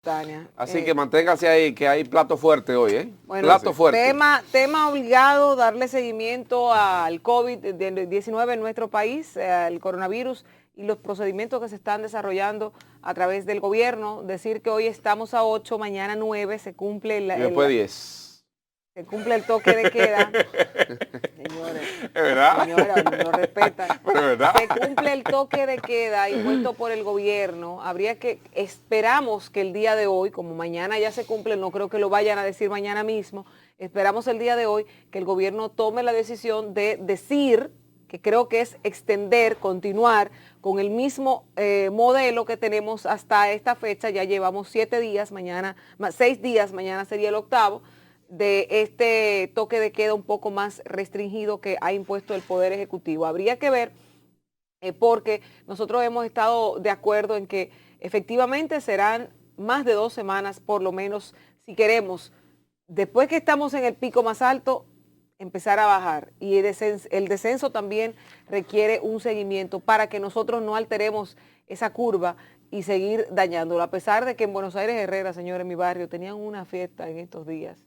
Tania. Así que manténgase ahí, que hay plato fuerte hoy, ¿eh? Bueno, plato fuerte. Tema obligado, darle seguimiento al COVID-19 en nuestro país, al coronavirus y los procedimientos que se están desarrollando a través del gobierno. Decir que hoy estamos a 8, mañana 9, se cumple Y después 10. Se cumple el toque de queda. Señores, ¿Es verdad? señora, no respeta. Pero es verdad. Se cumple el toque de queda impuesto por el gobierno. Esperamos que el día de hoy, como mañana ya se cumple, no creo que lo vayan a decir mañana mismo, esperamos el día de hoy que el gobierno tome la decisión de decir, que creo que es extender, continuar con el mismo modelo que tenemos hasta esta fecha. Ya llevamos 7 días, 6 días, mañana sería el 8º, de este toque de queda un poco más restringido que ha impuesto el Poder Ejecutivo. Habría que ver, porque nosotros hemos estado de acuerdo en que efectivamente serán más de 2 semanas, por lo menos, si queremos, después que estamos en el pico más alto, empezar a bajar. Y el descenso también requiere un seguimiento para que nosotros no alteremos esa curva y seguir dañándola. A pesar de que en Buenos Aires, Herrera, señores, en mi barrio, tenían una fiesta en estos días.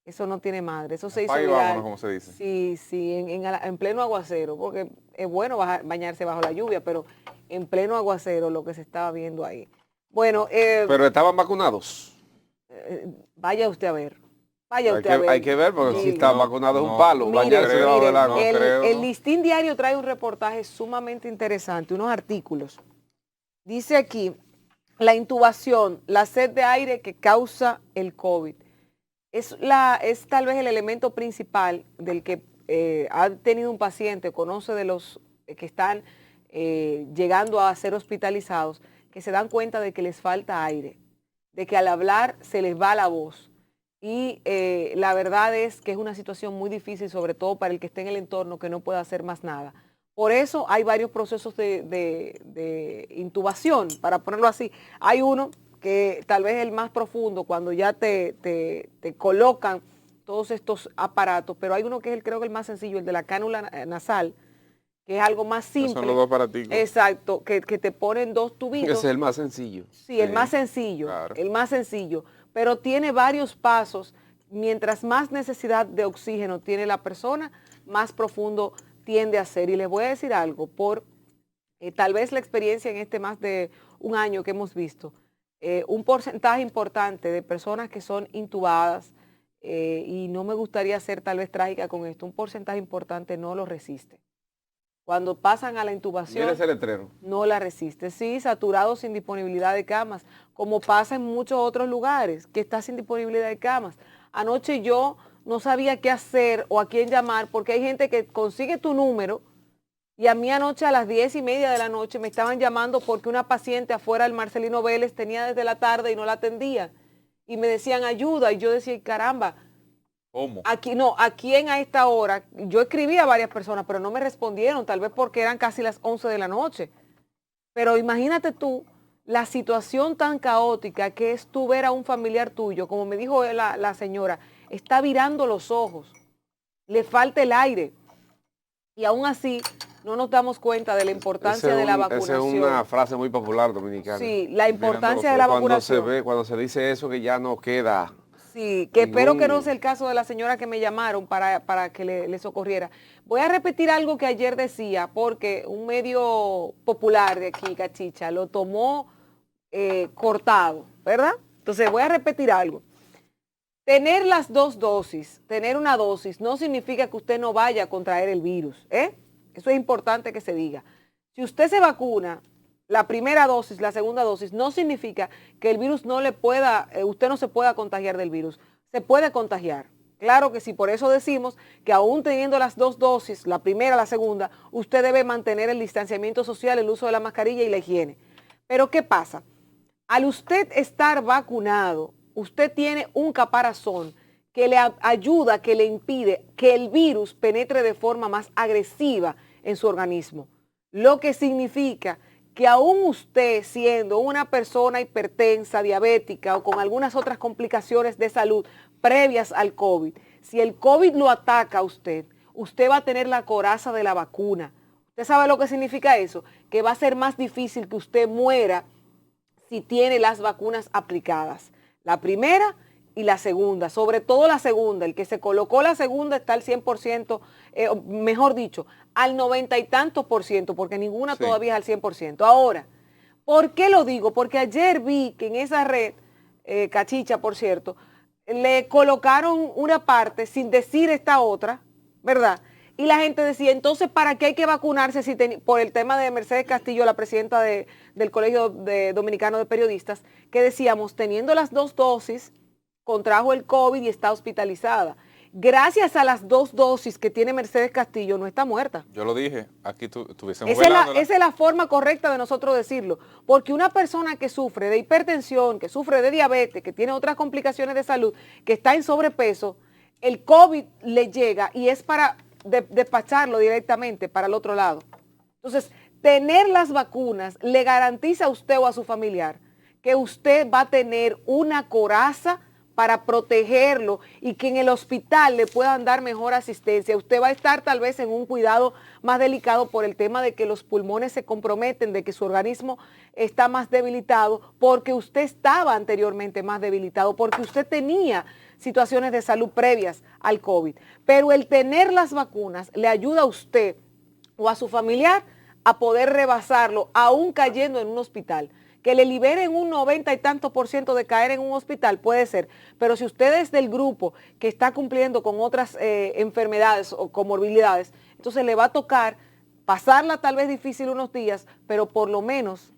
Eso no tiene madre, eso se hizo viral. Vámonos, como se dice. Sí, en pleno aguacero, porque es bueno bañarse bajo la lluvia, pero en pleno aguacero lo que se estaba viendo ahí. Bueno, pero estaban vacunados. Vaya usted a ver. Hay que ver, porque si están vacunados es un palo. Mire, Bañarse debajo del agua. El Listín Diario trae un reportaje sumamente interesante, unos artículos. Dice aquí, la intubación, la sed de aire que causa el COVID. Es tal vez el elemento principal del que ha tenido un paciente, conoce de los que están llegando a ser hospitalizados, que se dan cuenta de que les falta aire, de que al hablar se les va la voz. Y la verdad es que es una situación muy difícil, sobre todo para el que esté en el entorno, que no pueda hacer más nada. Por eso hay varios procesos de intubación, para ponerlo así. Hay uno que tal vez es el más profundo, cuando ya te colocan todos estos aparatos, pero hay uno que es creo que el más sencillo, el de la cánula nasal, que es algo más simple. Son los dos aparaticos. Exacto, que te ponen 2 tubitos. Ese es el más sencillo. Sí, el más sencillo, claro. El más sencillo, pero tiene varios pasos. Mientras más necesidad de oxígeno tiene la persona, más profundo tiende a ser. Y les voy a decir algo, por tal vez la experiencia en este más de un año que hemos visto, un porcentaje importante de personas que son intubadas, y no me gustaría ser tal vez trágica con esto, un porcentaje importante no lo resiste. Cuando pasan a la intubación, ese letrero, no la resiste. Sí, saturados sin disponibilidad de camas, como pasa en muchos otros lugares, que está sin disponibilidad de camas. Anoche yo no sabía qué hacer o a quién llamar, porque hay gente que consigue tu número. Y a mí anoche a las 10:30 de la noche me estaban llamando porque una paciente afuera del Marcelino Vélez tenía desde la tarde y no la atendía. Y me decían ayuda. Y yo decía, caramba, ¿cómo? ¿a quién a esta hora? Yo escribí a varias personas, pero no me respondieron, tal vez porque eran casi las 11 de la noche. Pero imagínate tú la situación tan caótica que es tú ver a un familiar tuyo, como me dijo la señora, está virando los ojos, le falta el aire. Y aún así no nos damos cuenta de la importancia de la vacunación. Esa es una frase muy popular dominicana. Sí, la importancia de la vacunación. Cuando se dice eso, que ya no queda. Sí, que espero que no sea el caso de la señora que me llamaron para que le socorriera. Voy a repetir algo que ayer decía, porque un medio popular de aquí, Cachicha, lo tomó cortado, ¿verdad? Entonces voy a repetir algo. Tener las 2 dosis, tener una dosis, no significa que usted no vaya a contraer el virus, ¿eh? Eso es importante que se diga. Si usted se vacuna, la primera dosis, la segunda dosis, no significa que el virus no le pueda, usted no se pueda contagiar del virus. Se puede contagiar. Claro que sí, por eso decimos que aún teniendo las 2 dosis, la primera, la segunda, usted debe mantener el distanciamiento social, el uso de la mascarilla y la higiene. Pero ¿qué pasa? Al usted estar vacunado, usted tiene un caparazón que le ayuda, que le impide que el virus penetre de forma más agresiva en su organismo. Lo que significa que aún usted, siendo una persona hipertensa, diabética o con algunas otras complicaciones de salud previas al COVID, si el COVID lo ataca a usted, usted va a tener la coraza de la vacuna. ¿Usted sabe lo que significa eso? Que va a ser más difícil que usted muera si tiene las vacunas aplicadas. La primera y la segunda, sobre todo la segunda, el que se colocó la segunda está al 100%, mejor dicho, al 90 y tantos por ciento, porque ninguna todavía es al 100%. Ahora, ¿por qué lo digo? Porque ayer vi que en esa red, Cachicha, por cierto, le colocaron una parte sin decir esta otra, ¿verdad? Y la gente decía, entonces, ¿para qué hay que vacunarse si por el tema de Mercedes Castillo, la presidenta del Colegio Dominicano de Periodistas, que decíamos, teniendo las 2 dosis, contrajo el COVID y está hospitalizada. Gracias a las 2 dosis que tiene Mercedes Castillo, no está muerta. Yo lo dije, aquí estuviésemos esa es la forma correcta de nosotros decirlo, porque una persona que sufre de hipertensión, que sufre de diabetes, que tiene otras complicaciones de salud, que está en sobrepeso, el COVID le llega y es para despacharlo directamente para el otro lado. Entonces, tener las vacunas le garantiza a usted o a su familiar que usted va a tener una coraza para protegerlo y que en el hospital le puedan dar mejor asistencia. Usted va a estar tal vez en un cuidado más delicado por el tema de que los pulmones se comprometen, de que su organismo está más debilitado, porque usted estaba anteriormente más debilitado, porque usted tenía situaciones de salud previas al COVID. Pero el tener las vacunas le ayuda a usted o a su familiar a poder rebasarlo, aún cayendo en un hospital. Que le liberen un 90 y tantos por ciento de caer en un hospital, puede ser, pero si usted es del grupo que está cumpliendo con otras enfermedades o comorbilidades, entonces le va a tocar pasarla tal vez difícil unos días, pero por lo menos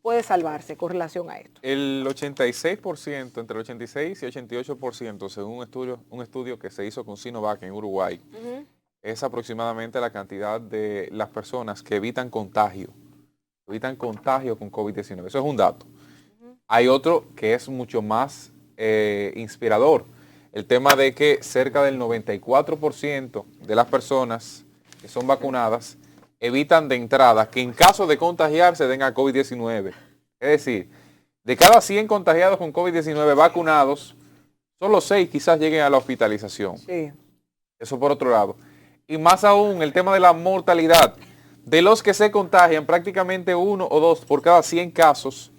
puede salvarse con relación a esto. El 86%, entre el 86 y 88%, según un estudio que se hizo con Sinovac en Uruguay, es aproximadamente la cantidad de las personas que evitan contagio con COVID-19. Eso es un dato. Hay otro que es mucho más inspirador. El tema de que cerca del 94% de las personas que son vacunadas evitan de entrada que en caso de contagiarse tengan COVID-19. Es decir, de cada 100 contagiados con COVID-19 vacunados, solo 6 quizás lleguen a la hospitalización. Sí. Eso por otro lado. Y más aún, el tema de la mortalidad. De los que se contagian, prácticamente 1 o 2 por cada 100 casos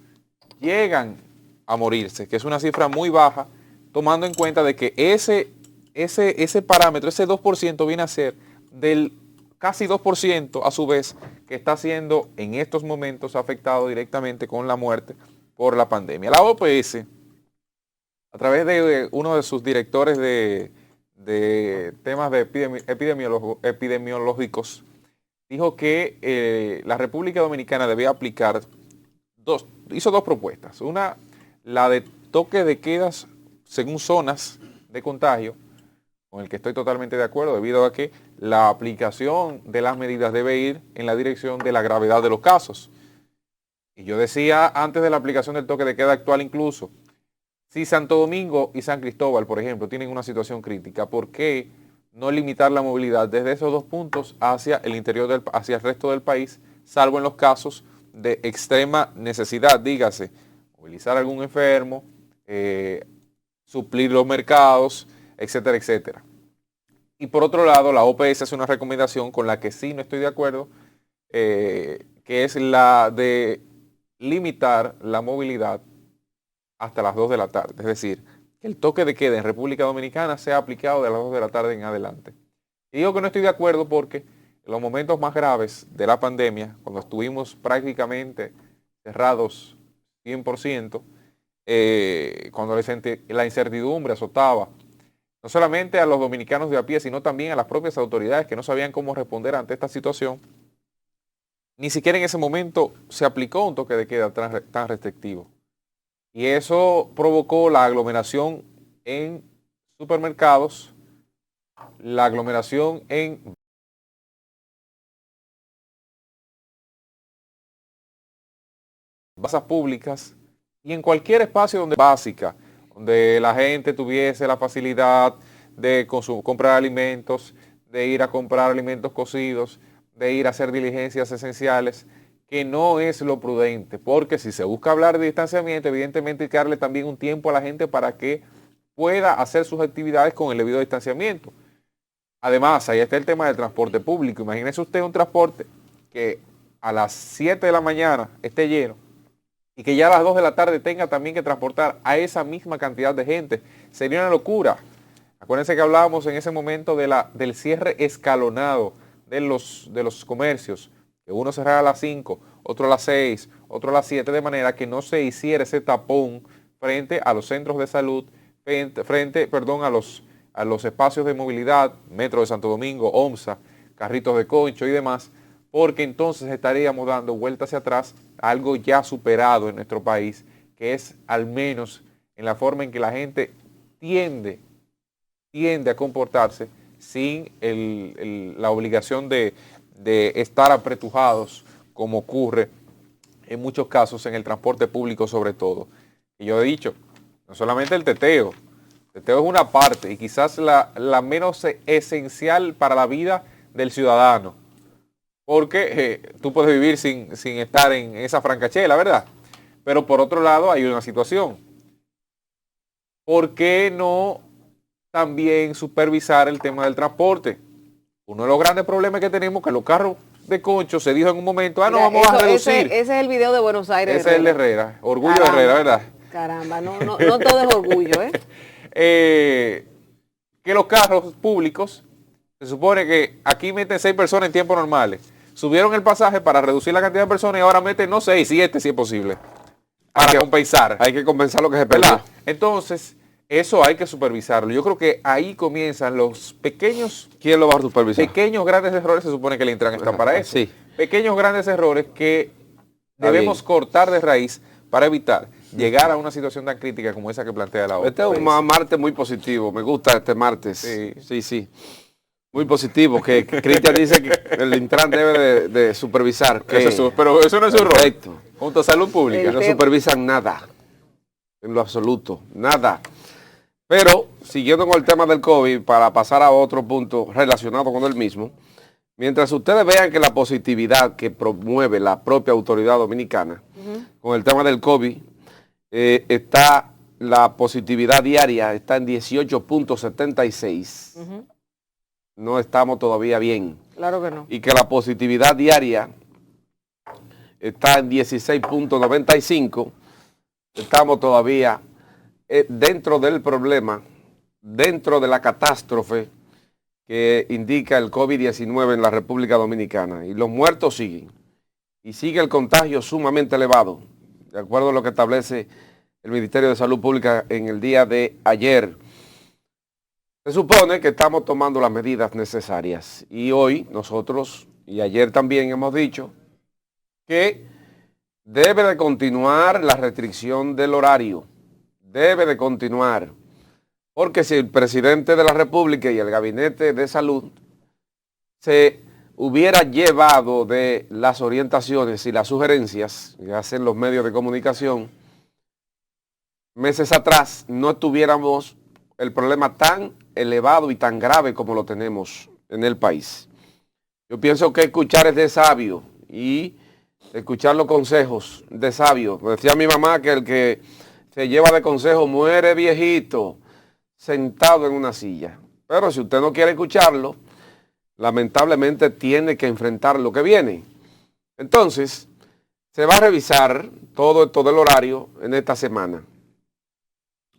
llegan a morirse, que es una cifra muy baja, tomando en cuenta de que ese parámetro, ese 2% viene a ser del casi 2% a su vez que está siendo en estos momentos afectado directamente con la muerte por la pandemia. La OPS, a través de uno de sus directores de temas de epidemiológicos, dijo que la República Dominicana debía aplicar hizo dos propuestas. Una, la de toque de quedas según zonas de contagio, con el que estoy totalmente de acuerdo, debido a que la aplicación de las medidas debe ir en la dirección de la gravedad de los casos. Y yo decía antes de la aplicación del toque de queda actual incluso, si Santo Domingo y San Cristóbal, por ejemplo, tienen una situación crítica, ¿por qué no limitar la movilidad desde esos 2 puntos hacia el interior hacia el resto del país, salvo en los casos de extrema necesidad? Dígase, movilizar a algún enfermo, suplir los mercados, etcétera, etcétera. Y por otro lado, la OPS hace una recomendación con la que sí no estoy de acuerdo, que es la de limitar la movilidad hasta las 2 de la tarde. Es decir, que el toque de queda en República Dominicana sea aplicado de las 2 de la tarde en adelante. Y digo que no estoy de acuerdo porque en los momentos más graves de la pandemia, cuando estuvimos prácticamente cerrados 100%, cuando la incertidumbre azotaba no solamente a los dominicanos de a pie, sino también a las propias autoridades que no sabían cómo responder ante esta situación, ni siquiera en ese momento se aplicó un toque de queda tan restrictivo. Y eso provocó la aglomeración en supermercados, la aglomeración en plazas públicas y en cualquier espacio básica, donde la gente tuviese la facilidad de comprar alimentos, de ir a comprar alimentos cocidos, de ir a hacer diligencias esenciales, que no es lo prudente, porque si se busca hablar de distanciamiento, evidentemente hay que darle también un tiempo a la gente para que pueda hacer sus actividades con el debido distanciamiento. Además, ahí está el tema del transporte público. Imagínese usted un transporte que a las 7 de la mañana esté lleno y que ya a las 2 de la tarde tenga también que transportar a esa misma cantidad de gente. Sería una locura. Acuérdense que hablábamos en ese momento del cierre escalonado de los comercios, que uno cerrara a las 5, otro a las 6, otro a las 7, de manera que no se hiciera ese tapón frente a los centros de salud, frente a los espacios de movilidad, Metro de Santo Domingo, OMSA, carritos de concho y demás, porque entonces estaríamos dando vuelta hacia atrás a algo ya superado en nuestro país, que es al menos en la forma en que la gente tiende a comportarse sin la obligación de estar apretujados, como ocurre en muchos casos en el transporte público sobre todo. Y yo he dicho, no solamente el teteo es una parte y quizás la menos esencial para la vida del ciudadano, porque tú puedes vivir sin estar en esa francachela, ¿verdad? Pero por otro lado hay una situación. ¿Por qué no también supervisar el tema del transporte? Uno de los grandes problemas que tenemos es que los carros de concho se dijo en un momento, no, vamos a reducir. Ese es el video de Buenos Aires. Ese es el de Herrera, orgullo de Herrera, ¿verdad? Caramba, no todo es orgullo, que los carros públicos, se supone que aquí meten 6 personas en tiempos normales. Subieron el pasaje para reducir la cantidad de personas y ahora meten, no 6, 7 si es posible. Para compensar. Hay que compensar lo que se perdió. Entonces, eso hay que supervisarlo. Yo creo que ahí comienzan los pequeños... ¿Quién lo va a supervisar? Pequeños, grandes errores, se supone que el Intran está para eso. Sí. Pequeños, grandes errores que debemos cortar de raíz para evitar llegar a una situación tan crítica como esa que plantea la ONU. Este es un martes muy positivo. Me gusta este martes. Sí. Muy positivo. Que Cristian dice que el Intran debe de supervisar. Pero eso no es su rol. Correcto. Junto a Salud Pública. No supervisan nada. En lo absoluto. Nada. Pero, siguiendo con el tema del COVID, para pasar a otro punto relacionado con el mismo, mientras ustedes vean que la positividad que promueve la propia autoridad dominicana con el tema del COVID, la positividad diaria está en 18.76. No estamos todavía bien. Claro que no. Y que la positividad diaria está en 16.95. Estamos todavía dentro del problema, dentro de la catástrofe que indica el COVID-19 en la República Dominicana. Y los muertos siguen. Y sigue el contagio sumamente elevado, de acuerdo a lo que establece el Ministerio de Salud Pública en el día de ayer. Se supone que estamos tomando las medidas necesarias. Y hoy nosotros, y ayer también hemos dicho, que debe de continuar la restricción del horario. Debe de continuar. Porque si el presidente de la República y el Gabinete de Salud se hubiera llevado de las orientaciones y las sugerencias que hacen los medios de comunicación, meses atrás no tuviéramos el problema tan elevado y tan grave como lo tenemos en el país. Yo pienso que escuchar es de sabio y escuchar los consejos de sabio. Me decía mi mamá que el que se lleva de consejo muere viejito, sentado en una silla. Pero si usted no quiere escucharlo, lamentablemente tiene que enfrentar lo que viene. Entonces, se va a revisar todo esto del horario en esta semana.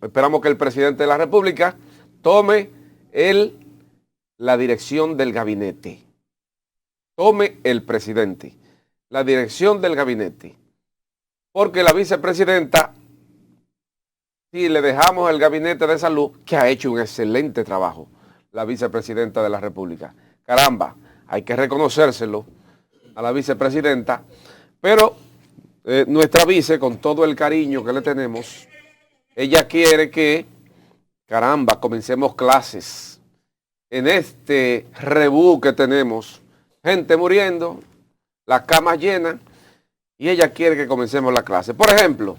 Esperamos que el presidente de la República tome la dirección del gabinete. Tome el presidente la dirección del gabinete. Porque la vicepresidenta, si le dejamos el gabinete de salud, que ha hecho un excelente trabajo, la vicepresidenta de la República. Caramba, hay que reconocérselo a la vicepresidenta, pero nuestra vice, con todo el cariño que le tenemos, ella quiere que, caramba, comencemos clases. En este rebú que tenemos, gente muriendo, las camas llenas, y ella quiere que comencemos la clase. Por ejemplo,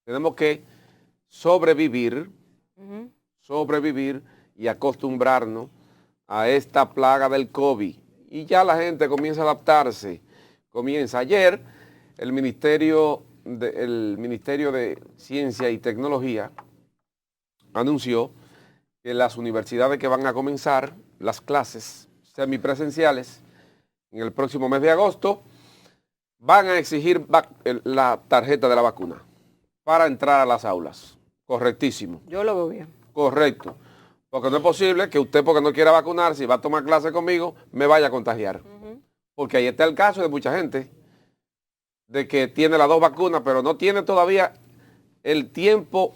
tenemos que sobrevivir y acostumbrarnos a esta plaga del COVID. Y ya la gente comienza a adaptarse. Ayer, el Ministerio de Ciencia y Tecnología anunció que las universidades que van a comenzar las clases semipresenciales en el próximo mes de agosto van a exigir la tarjeta de la vacuna para entrar a las aulas. Correctísimo. Yo lo veo bien. Correcto. Porque no es posible que usted, porque no quiera vacunarse y va a tomar clase conmigo, me vaya a contagiar. Porque ahí está el caso de mucha gente de que tiene las 2 vacunas, pero no tiene todavía el tiempo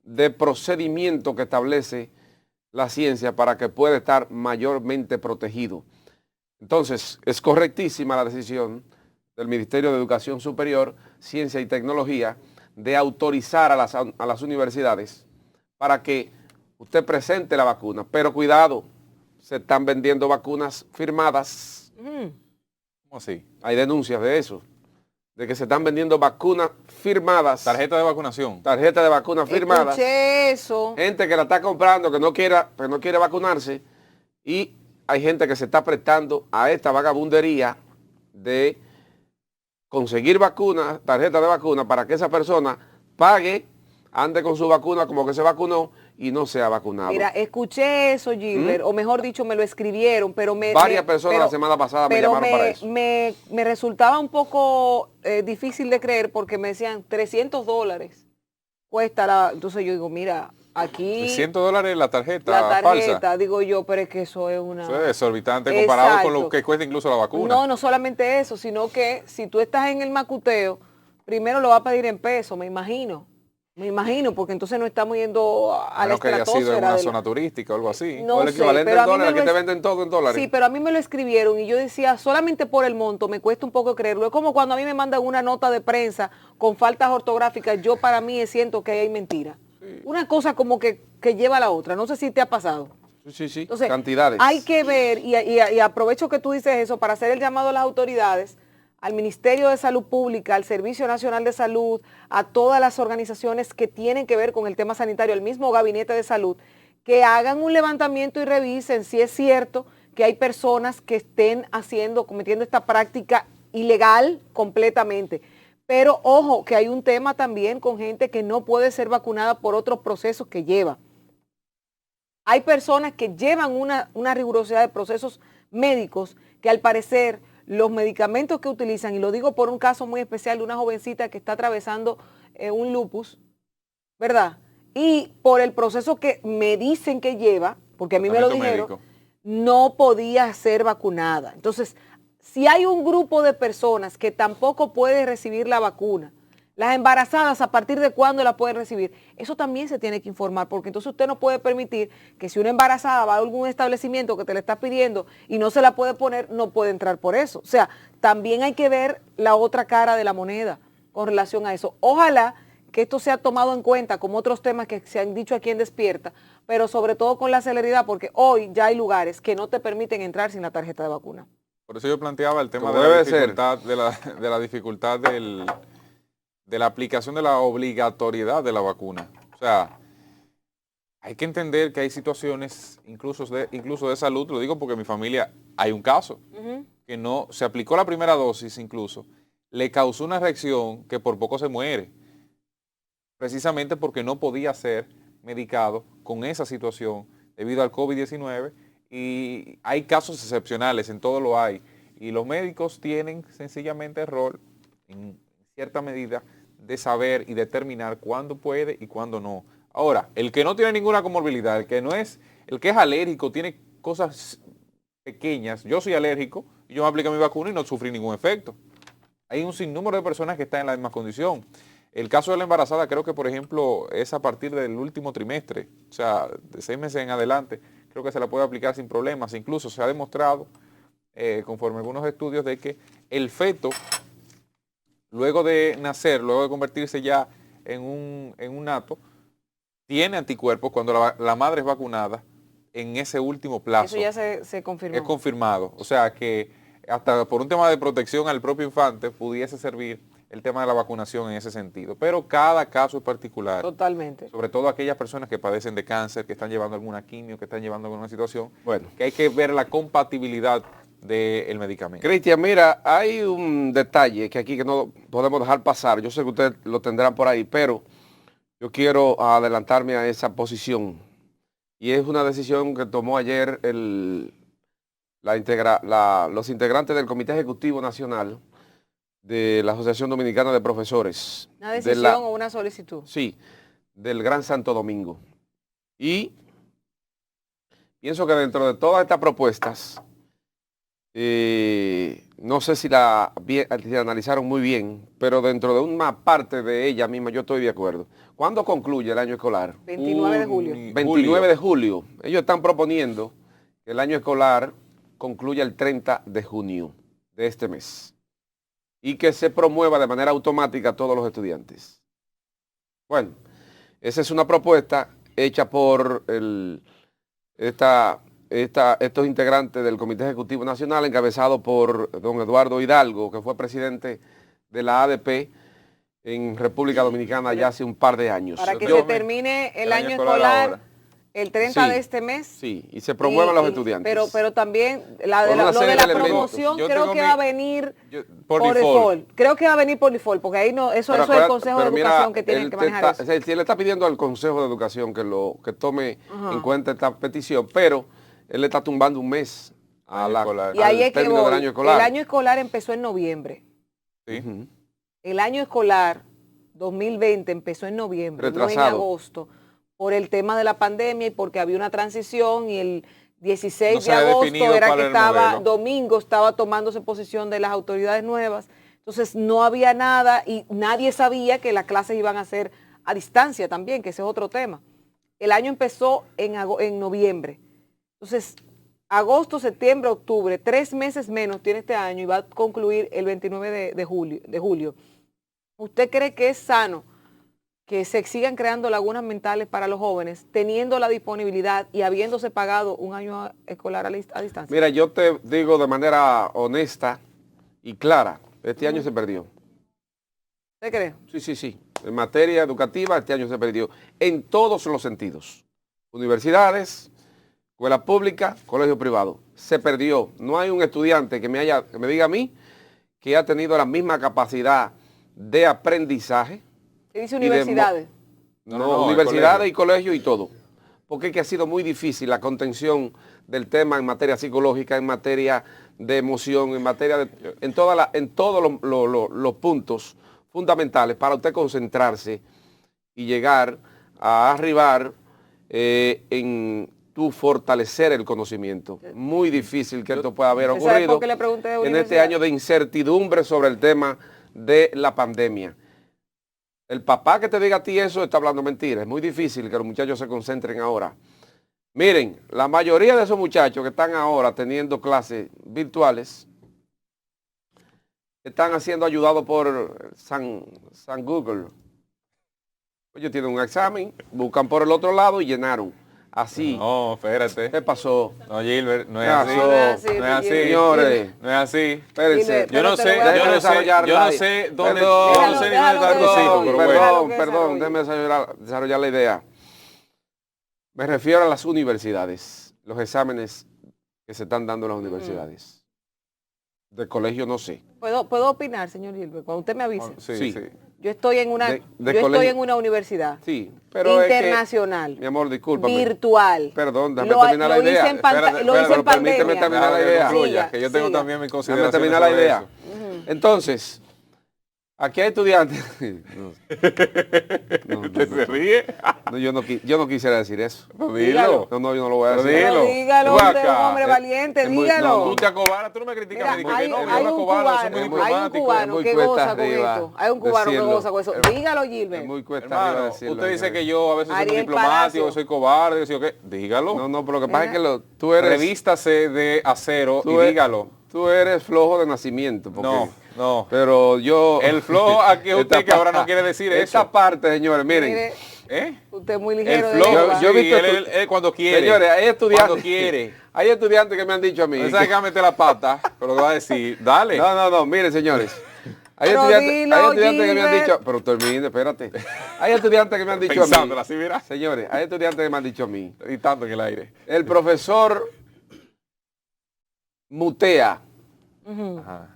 de procedimiento que establece la ciencia para que pueda estar mayormente protegido. Entonces, es correctísima la decisión del Ministerio de Educación Superior, Ciencia y Tecnología de autorizar a las universidades para que usted presente la vacuna. Pero cuidado, se están vendiendo vacunas firmadas. ¿Cómo así? Hay denuncias de eso, de que se están vendiendo vacunas firmadas. Tarjeta de vacunación. Tarjeta de vacunas firmadas. Escuché eso. Gente que la está comprando, que no quiere vacunarse, y hay gente que se está prestando a esta vagabundería de conseguir vacunas, tarjeta de vacuna, para que esa persona pague, ande con su vacuna como que se vacunó y no sea vacunado. Mira, escuché eso, Gilbert, o mejor dicho, me lo escribieron, pero varias personas la semana pasada me llamaron para eso. Me resultaba un poco difícil de creer porque me decían $300 cuesta la... Entonces yo digo, mira, aquí... $100 la tarjeta falsa. Digo yo, pero es que eso es una... Eso es exorbitante comparado Exacto. con lo que cuesta incluso la vacuna. No solamente eso, sino que si tú estás en el macuteo, primero lo va a pedir en pesos, me imagino. Me imagino, porque entonces no estamos yendo a la estratosfera. Que haya sido en una zona turística o algo así. No o el equivalente sé, al dólar, aquí te venden todo en dólares. Sí, pero a mí me lo escribieron y yo decía, solamente por el monto me cuesta un poco creerlo. Es como cuando a mí me mandan una nota de prensa con faltas ortográficas, yo para mí siento que hay mentira. Sí. Una cosa como que lleva a la otra. No sé si te ha pasado. Sí. Entonces, cantidades. Hay que ver, y aprovecho que tú dices eso para hacer el llamado a las autoridades, al Ministerio de Salud Pública, al Servicio Nacional de Salud, a todas las organizaciones que tienen que ver con el tema sanitario, al mismo Gabinete de Salud, que hagan un levantamiento y revisen si es cierto que hay personas que estén cometiendo esta práctica ilegal completamente. Pero ojo, que hay un tema también con gente que no puede ser vacunada por otros procesos que lleva. Hay personas que llevan una rigurosidad de procesos médicos que al parecer los medicamentos que utilizan, y lo digo por un caso muy especial de una jovencita que está atravesando un lupus, ¿verdad? Y por el proceso que me dicen que lleva, porque a mí me lo dijeron, médico, no podía ser vacunada. Entonces, si hay un grupo de personas que tampoco puede recibir la vacuna, las embarazadas, ¿a partir de cuándo la pueden recibir? Eso también se tiene que informar, porque entonces usted no puede permitir que si una embarazada va a algún establecimiento que te la está pidiendo y no se la puede poner, no puede entrar por eso. O sea, también hay que ver la otra cara de la moneda con relación a eso. Ojalá que esto sea tomado en cuenta como otros temas que se han dicho aquí en Despierta, pero sobre todo con la celeridad, porque hoy ya hay lugares que no te permiten entrar sin la tarjeta de vacuna. Por eso yo planteaba el tema de la dificultad de la aplicación de la obligatoriedad de la vacuna. O sea, hay que entender que hay situaciones incluso de salud, lo digo porque en mi familia hay un caso, que no se aplicó la primera dosis incluso, le causó una reacción que por poco se muere, precisamente porque no podía ser medicado con esa situación debido al COVID-19, y hay casos excepcionales, en todo lo hay, y los médicos tienen sencillamente el rol, en cierta medida, de saber y determinar cuándo puede y cuándo no. Ahora, el que no tiene ninguna comorbilidad, el que es alérgico, tiene cosas pequeñas. Yo soy alérgico, yo me apliqué mi vacuna y no sufrí ningún efecto. Hay un sinnúmero de personas que están en la misma condición. El caso de la embarazada creo que, por ejemplo, es a partir del último trimestre, o sea, de 6 meses en adelante, creo que se la puede aplicar sin problemas. Incluso se ha demostrado, conforme a algunos estudios, de que el feto, luego de nacer, luego de convertirse ya en un nato, tiene anticuerpos cuando la madre es vacunada en ese último plazo. Eso ya se confirmó. Es confirmado. O sea que hasta por un tema de protección al propio infante pudiese servir el tema de la vacunación en ese sentido. Pero cada caso es particular. Totalmente. Sobre todo aquellas personas que padecen de cáncer, que están llevando alguna quimio, que están llevando alguna situación. Bueno, que hay que ver la compatibilidad del medicamento. Cristian, mira, hay un detalle que aquí que no podemos dejar pasar. Yo sé que ustedes lo tendrán por ahí, pero yo quiero adelantarme a esa posición. Y es una decisión que tomó ayer los integrantes del Comité Ejecutivo Nacional de la Asociación Dominicana de Profesores. ¿Una decisión o una solicitud? Sí, del Gran Santo Domingo. Y pienso que dentro de todas estas propuestas, no sé si la analizaron muy bien, pero dentro de una parte de ella misma yo estoy de acuerdo. ¿Cuándo concluye el año escolar? 29 de julio. 29 de julio. Ellos están proponiendo que el año escolar concluya el 30 de junio de este mes y que se promueva de manera automática a todos los estudiantes. Bueno, esa es una propuesta hecha por estos integrantes del Comité Ejecutivo Nacional, encabezado por don Eduardo Hidalgo, que fue presidente de la ADP en República Dominicana ya hace un par de años. Para que se termine el año escolar el 30 de este mes. Sí, y se promuevan los estudiantes. Pero también lo de la promoción creo que va a venir por default. Creo que va a venir por default, porque ahí no, eso es el Consejo de Educación que tiene que manejar eso. Si él está pidiendo al Consejo de Educación que tome en cuenta esta petición, pero él le está tumbando un mes al término del año escolar. El año escolar empezó en noviembre. Sí. El año escolar 2020 empezó en noviembre, no en agosto, por el tema de la pandemia y porque había una transición, y el 16 de agosto era que domingo estaba tomándose posesión de las autoridades nuevas. Entonces no había nada y nadie sabía que las clases iban a ser a distancia también, que ese es otro tema. El año empezó en noviembre. Entonces, agosto, septiembre, octubre, 3 meses menos tiene este año y va a concluir el 29 de julio. ¿Usted cree que es sano que se sigan creando lagunas mentales para los jóvenes, teniendo la disponibilidad y habiéndose pagado un año escolar a distancia? Mira, yo te digo de manera honesta y clara, este año se perdió. ¿Usted cree? Sí. En materia educativa, este año se perdió en todos los sentidos. Universidades, escuela pública, colegio privado. Se perdió. No hay un estudiante que me diga a mí que ha tenido la misma capacidad de aprendizaje. ¿Qué dice universidades? Universidades y colegios y todo. Porque es que ha sido muy difícil la contención del tema en materia psicológica, en materia de emoción, en todos los puntos fundamentales para usted concentrarse y llegar a arribar en tu fortalecer el conocimiento. Muy difícil que esto pueda haber ocurrido en este año de incertidumbre sobre el tema de la pandemia. El papá que te diga a ti eso está hablando mentira. Es muy difícil que los muchachos se concentren ahora. Miren, la mayoría de esos muchachos que están ahora teniendo clases virtuales están siendo ayudados por San Google. Ellos tienen un examen, buscan por el otro lado y llenaron. Así. No, espérate. ¿Qué pasó? No, Gilbert, no es así. No es así, señores. No es así. Espérense. Yo no sé dónde está tus hijos, pero bueno. Perdón, déjeme desarrollar la idea. Me refiero a las universidades, los exámenes que se están dando en las universidades. De colegio no sé. ¿Puedo opinar, señor Gilbert? Cuando usted me avise. Sí. Yo estoy en una universidad internacional. Mi amor, discúlpame. Virtual. Perdón, déjame terminar la idea. Lo hice en pandemia. Permíteme terminar la idea. Que yo tengo también mi consideración. Déjame terminar la idea. Entonces, aquí hay estudiantes. ¿Se ríe? No, yo no quisiera decir eso. Dilo. No, yo no lo voy a decir. Dígalo, usted es un hombre valiente, dígalo. Tú te acobaras, tú no me criticas. Hay un cubano que goza con esto. Hay un cubano que goza con eso. Dígalo, Gilbert. Es muy cuesta arriba decirlo. Usted dice que yo a veces soy muy diplomático, soy cobarde, dígalo. No, pero lo que pasa es que tú eres... Revístase de acero y dígalo. Tú eres flojo de nacimiento. No. Pero yo... El flojo aquí es usted que ahora no quiere decir eso. Esta parte, señores, miren. Usted es muy ligero. El flojo, yo he visto él cuando quiere. Señores, hay estudiantes. Cuando quiere. Hay estudiantes que me han dicho a mí. No sabe que meter la pata, pero lo va a decir, dale. No, miren, señores. Hay estudiantes que me han dicho, pero termine, espérate. Hay estudiantes que me han dicho a mí. Así, mira. Señores, hay estudiantes que me han dicho a mí. Y tanto en el aire. El profesor mutea.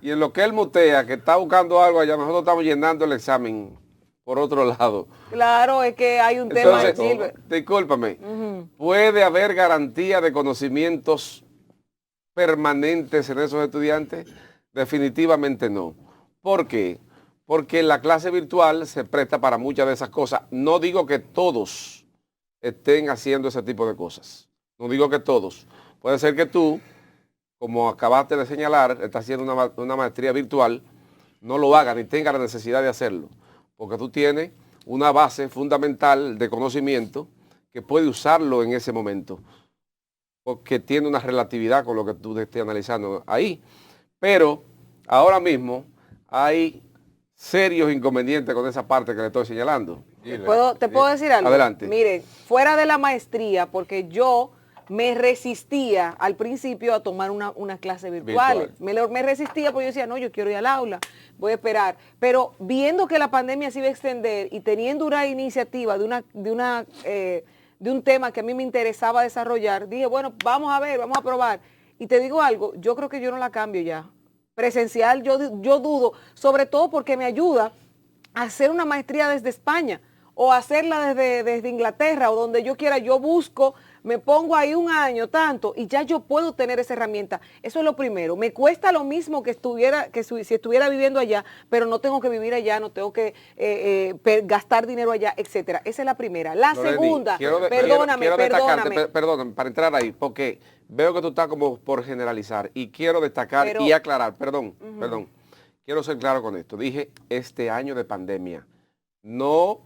Y en lo que él mutea, que está buscando algo allá, nosotros estamos llenando el examen por otro lado. Claro, es que hay un Entonces, tema, Gilbert. Discúlpame, ¿puede haber garantía de conocimientos permanentes en esos estudiantes? Definitivamente no. ¿Por qué? Porque la clase virtual se presta para muchas de esas cosas. No digo que todos estén haciendo ese tipo de cosas. No digo que todos. Puede ser que tú, como acabaste de señalar, estás haciendo una maestría virtual, no lo hagas ni tengas la necesidad de hacerlo. Porque tú tienes una base fundamental de conocimiento que puede usarlo en ese momento. Porque tiene una relatividad con lo que tú estés analizando ahí. Pero ahora mismo hay serios inconvenientes con esa parte que le estoy señalando. ¿Te puedo decir algo? Adelante. Miren, fuera de la maestría, porque yo me resistía al principio a tomar una clase virtual. Me resistía porque yo decía, no, yo quiero ir al aula, voy a esperar. Pero viendo que la pandemia se iba a extender y teniendo una iniciativa de un tema que a mí me interesaba desarrollar, dije, bueno, vamos a ver, vamos a probar. Y te digo algo, yo creo que yo no la cambio ya. Presencial, yo dudo, sobre todo porque me ayuda a hacer una maestría desde España o hacerla desde Inglaterra o donde yo quiera. Yo busco, me pongo ahí un año, tanto, y ya yo puedo tener esa herramienta. Eso es lo primero. Me cuesta lo mismo que si estuviera viviendo allá, pero no tengo que vivir allá, no tengo que gastar dinero allá, etcétera. Esa es la primera. La segunda, perdóname. Perdóname, para entrar ahí, porque veo que tú estás como por generalizar y quiero destacar y aclarar, perdón, quiero ser claro con esto. Dije este año de pandemia. No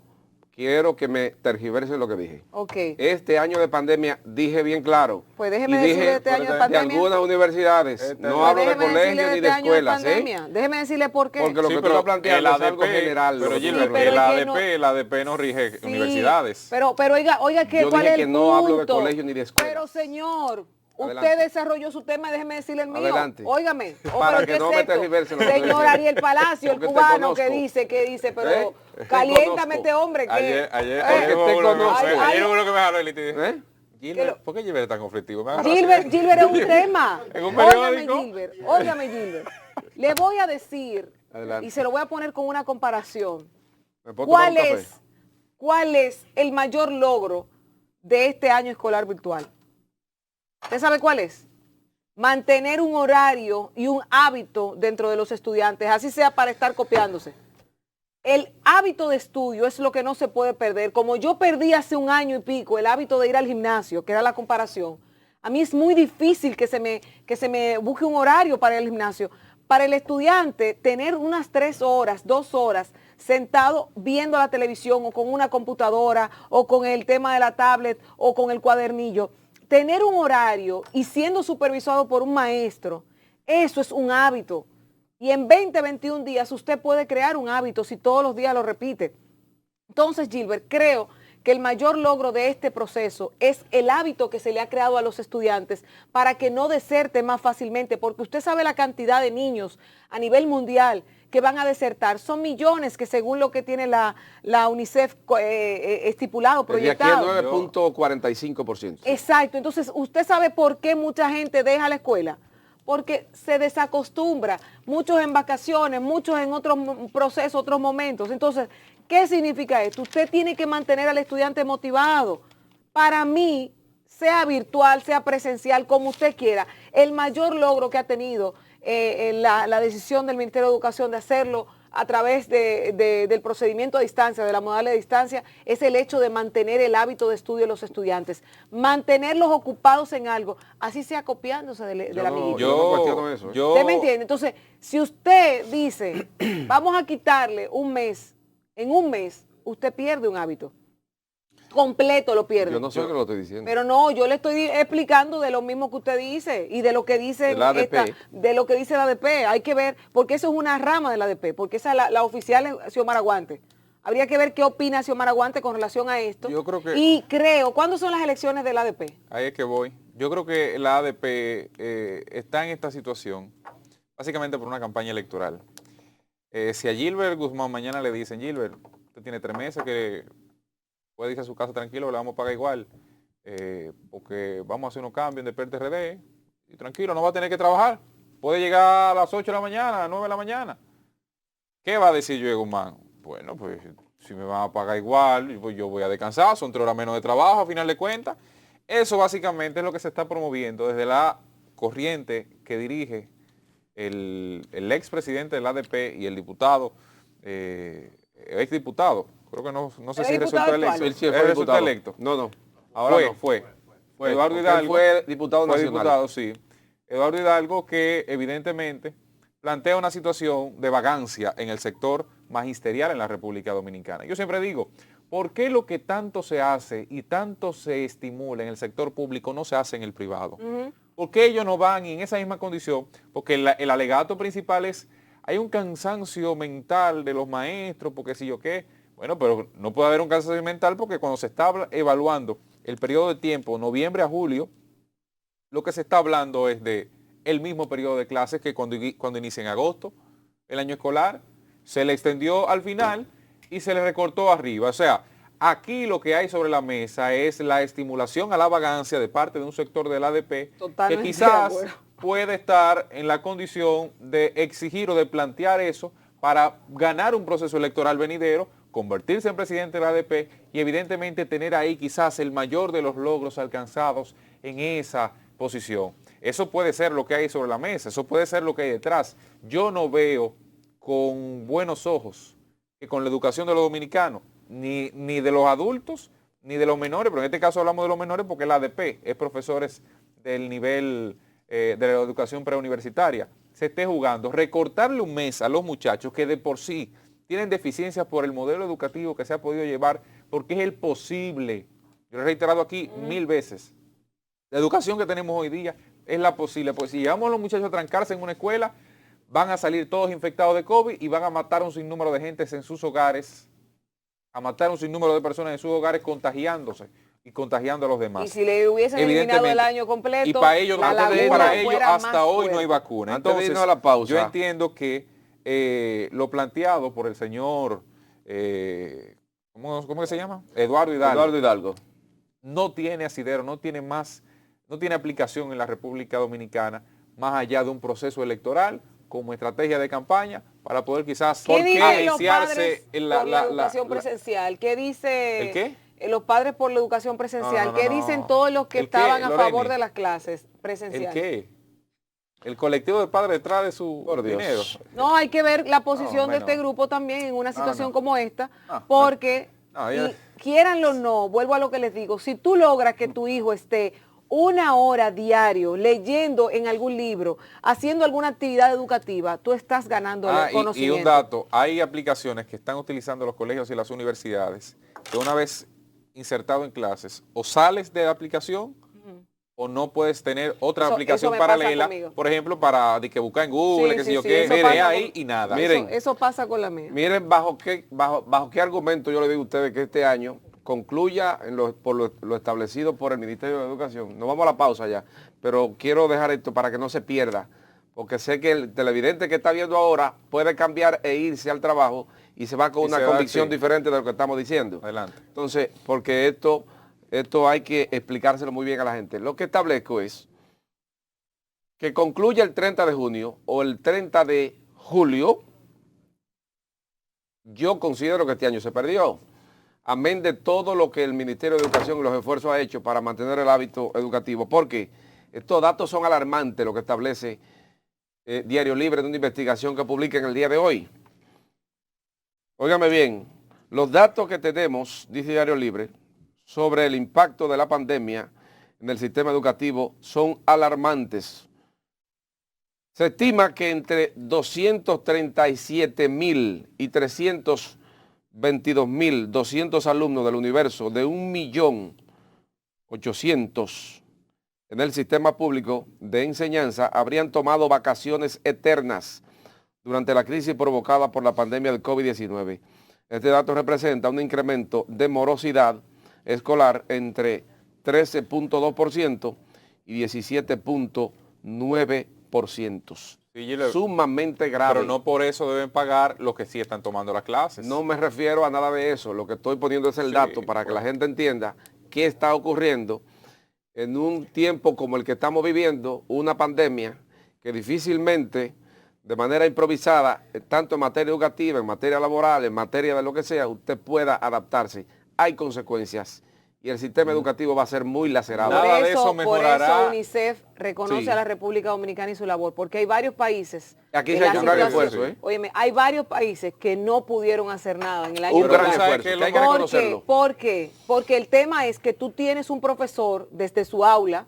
quiero que me tergiversen lo que dije. Okay. Este año de pandemia, dije bien claro. Pues déjeme decirle este año de pandemia. De algunas universidades, no hablo de colegios ni de escuelas. Déjeme decirle por qué. Porque lo que tú estás planteando es algo general. Pero Gilbert, el ADP no rige universidades. Pero oiga, ¿cuál es el punto? Yo dije que no hablo de colegios ni de escuelas. Pero señor, adelante. Usted desarrolló su tema, déjeme decirle el mío. Adelante. Óigame. Para que no me tergiversen. Señor Ariel Palacio, el cubano que dice, pero caliéntame este hombre. Ayer uno que me habló y le dije, Gilbert, ¿por qué Gilbert es tan conflictivo? Gilbert es un tema. ¿En un periódico? Óigame, Gilbert. Le voy a decir, adelante, y se lo voy a poner con una comparación. ¿Cuál es el mayor logro de este año escolar virtual? ¿Usted sabe cuál es? Mantener un horario y un hábito dentro de los estudiantes, así sea para estar copiándose. El hábito de estudio es lo que no se puede perder. Como yo perdí hace un año y pico el hábito de ir al gimnasio, que era la comparación, a mí es muy difícil que se me busque un horario para ir al gimnasio. Para el estudiante, tener unas 3 horas, 2 horas, sentado viendo la televisión o con una computadora o con el tema de la tablet o con el cuadernillo, tener un horario y siendo supervisado por un maestro, eso es un hábito. Y en 20, 21 días usted puede crear un hábito si todos los días lo repite. Entonces, Gilbert, creo que el mayor logro de este proceso es el hábito que se le ha creado a los estudiantes para que no deserte más fácilmente, porque usted sabe la cantidad de niños a nivel mundial que van a desertar. Son millones que según lo que tiene la UNICEF estipulado, proyectado. De aquí el 9.45%. Exacto. Entonces, ¿usted sabe por qué mucha gente deja la escuela? Porque se desacostumbra, muchos en vacaciones, muchos en otros procesos, otros momentos. Entonces, ¿qué significa esto? Usted tiene que mantener al estudiante motivado. Para mí, sea virtual, sea presencial, como usted quiera, el mayor logro que ha tenido la decisión del Ministerio de Educación de hacerlo a través del procedimiento a distancia, de la modalidad de distancia, es el hecho de mantener el hábito de estudio de los estudiantes, mantenerlos ocupados en algo, así sea copiándose del amiguito. Yo no cuestiono eso. ¿Usted me entiende? Entonces, si usted dice, vamos a quitarle un mes, en un mes, usted pierde un hábito. Completo lo pierde. Yo no sé lo que lo estoy diciendo. Pero no, yo le estoy explicando de lo mismo que usted dice y de lo que dice de lo que dice la ADP. Hay que ver, porque eso es una rama de la ADP, porque esa es la oficial es Xiomara Guante. Habría que ver qué opina Xiomara Guante con relación a esto. Yo creo que, y ¿cuándo son las elecciones de la ADP? Ahí es que voy. Yo creo que la ADP está en esta situación básicamente por una campaña electoral. Si a Gilbert Guzmán mañana le dicen, Gilbert, usted tiene 3 meses que puede irse a su casa tranquilo, le vamos a pagar igual, porque vamos a hacer unos cambios en el PRD, y tranquilo, no va a tener que trabajar, puede llegar a las 8 de la mañana, a las 9 de la mañana. ¿Qué va a decir yo, Guzmán? Bueno, pues si me van a pagar igual, pues yo voy a descansar, son 3 horas menos de trabajo, a final de cuentas. Eso básicamente es lo que se está promoviendo desde la corriente que dirige el expresidente del ADP y el diputado, exdiputado, creo que no sé si resultó electo. Él sí fue resultó electo. No. Ahora fue Eduardo Hidalgo. Fue diputado nacional. Diputado, sí. Eduardo Hidalgo, que evidentemente plantea una situación de vagancia en el sector magisterial en la República Dominicana. Yo siempre digo, ¿por qué lo que tanto se hace y tanto se estimula en el sector público no se hace en el privado? ¿Por qué ellos no van en esa misma condición? Porque el alegato principal es, hay un cansancio mental de los maestros, porque si yo qué. Bueno, pero no puede haber un cansancio mental porque cuando se está evaluando el periodo de tiempo, noviembre a julio, lo que se está hablando es de el mismo periodo de clases que cuando inicia en agosto, el año escolar, se le extendió al final y se le recortó arriba. O sea, aquí lo que hay sobre la mesa es la estimulación a la vagancia de parte de un sector del ADP que quizás puede estar en la condición de exigir o de plantear eso para ganar un proceso electoral venidero, convertirse en presidente del ADP y evidentemente tener ahí quizás el mayor de los logros alcanzados en esa posición. Eso puede ser lo que hay sobre la mesa, eso puede ser lo que hay detrás. Yo no veo con buenos ojos que con la educación de los dominicanos, ni de los adultos, ni de los menores, pero en este caso hablamos de los menores porque el ADP es profesores del nivel de la educación preuniversitaria, se esté jugando. Recortarle un mes a los muchachos que de por sí tienen deficiencias por el modelo educativo que se ha podido llevar, porque es el posible. Yo lo he reiterado aquí 1000 veces. La educación que tenemos hoy día es la posible, pues si llevamos a los muchachos a trancarse en una escuela, van a salir todos infectados de COVID y van a matar a un sinnúmero de gentes en sus hogares, a matar a un sinnúmero de personas en sus hogares contagiándose y contagiando a los demás. Y si le hubiesen eliminado el año completo, y para ellos, hasta hoy no hay vacuna. Entonces, a la pausa, yo entiendo que lo planteado por el señor, ¿cómo que se llama? Eduardo Hidalgo. No tiene asidero, no tiene aplicación en la República Dominicana, más allá de un proceso electoral como estrategia de campaña para poder quizás agenciarse en la educación presencial. ¿Qué dice ¿el qué? Los padres por la educación presencial? ¿Qué dicen todos los que estaban a favor de las clases presenciales? ¿El qué? El colectivo de padres detrás de su dinero. No, hay que ver la posición de este grupo también en una situación como esta, porque quieranlo o no, vuelvo a lo que les digo, si tú logras que tu hijo esté 1 hora diario leyendo en algún libro, haciendo alguna actividad educativa, tú estás ganando el conocimiento. Y un dato, hay aplicaciones que están utilizando los colegios y las universidades, que una vez insertado en clases, o sales de la aplicación, o no puedes tener otra aplicación paralela, por ejemplo, para que buscar en Google, mire ahí y nada. Miren, eso pasa con la mía. Miren bajo qué argumento yo le digo a ustedes que este año concluya por lo establecido por el Ministerio de Educación. Nos vamos a la pausa ya, pero quiero dejar esto para que no se pierda, porque sé que el televidente que está viendo ahora puede cambiar e irse al trabajo y se va con una convicción diferente de lo que estamos diciendo. Adelante. Entonces, porque esto hay que explicárselo muy bien a la gente. Lo que establezco es que concluya el 30 de junio o el 30 de julio. Yo considero que este año se perdió. Amén de todo lo que el Ministerio de Educación y los esfuerzos ha hecho para mantener el hábito educativo. Porque estos datos son alarmantes, lo que establece Diario Libre de una investigación que publica en el día de hoy. Óigame bien, los datos que tenemos, dice Diario Libre, sobre el impacto de la pandemia en el sistema educativo son alarmantes. Se estima que entre 237.000 y 322.200 alumnos del universo de 1.800.000 en el sistema público de enseñanza habrían tomado vacaciones eternas durante la crisis provocada por la pandemia del COVID-19. Este dato representa un incremento de morosidad escolar entre 13.2% y 17.9%. Sumamente grave. Pero no por eso deben pagar los que sí están tomando las clases. No me refiero a nada de eso. Lo que estoy poniendo es el dato para que la gente entienda qué está ocurriendo en un tiempo como el que estamos viviendo, una pandemia que difícilmente, de manera improvisada, tanto en materia educativa, en materia laboral, en materia de lo que sea, usted pueda adaptarse. Hay consecuencias y el sistema educativo va a ser muy lacerado. Nada de eso mejorará. Por eso UNICEF reconoce Sí. a la República Dominicana y su labor, porque hay varios países. Aquí que se ha la hecho un gran situación- esfuerzo, ¿eh? Óyeme, hay varios países que no pudieron hacer nada en el año Un Pero gran tú sabes esfuerzo, que que hay que lo- ¿Por reconocerlo. qué? ¿Por qué? Porque el tema es que tú tienes un profesor desde su aula,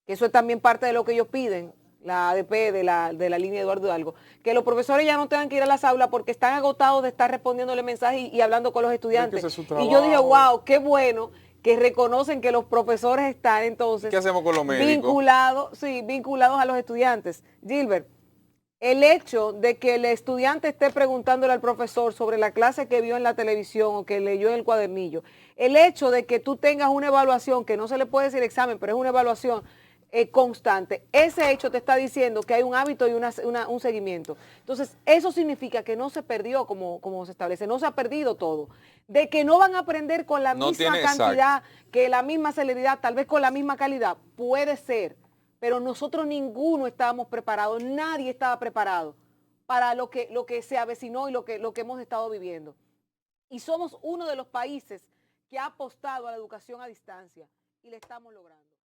que eso es también parte de lo que ellos piden, la ADP de la línea Eduardo Hidalgo, que los profesores ya no tengan que ir a las aulas porque están agotados de estar respondiéndole mensajes y hablando con los estudiantes. ese es su Y yo dije, trabajo. wow, qué bueno que reconocen que los profesores están entonces ¿Qué hacemos con los médicos? vinculados a los estudiantes. Gilbert, el hecho de que el estudiante esté preguntándole al profesor sobre la clase que vio en la televisión o que leyó en el cuadernillo, el hecho de que tú tengas una evaluación, que no se le puede decir examen, pero es una evaluación constante, ese hecho te está diciendo que hay un hábito y un seguimiento. Entonces, eso significa que no se perdió como se establece, no se ha perdido todo. De que no van a aprender con la No misma tiene- cantidad, que la misma celeridad, tal vez con la misma calidad, puede ser, pero nosotros ninguno estábamos preparados, nadie estaba preparado para lo que se avecinó y lo que hemos estado viviendo. Y somos uno de los países que ha apostado a la educación a distancia y le estamos logrando.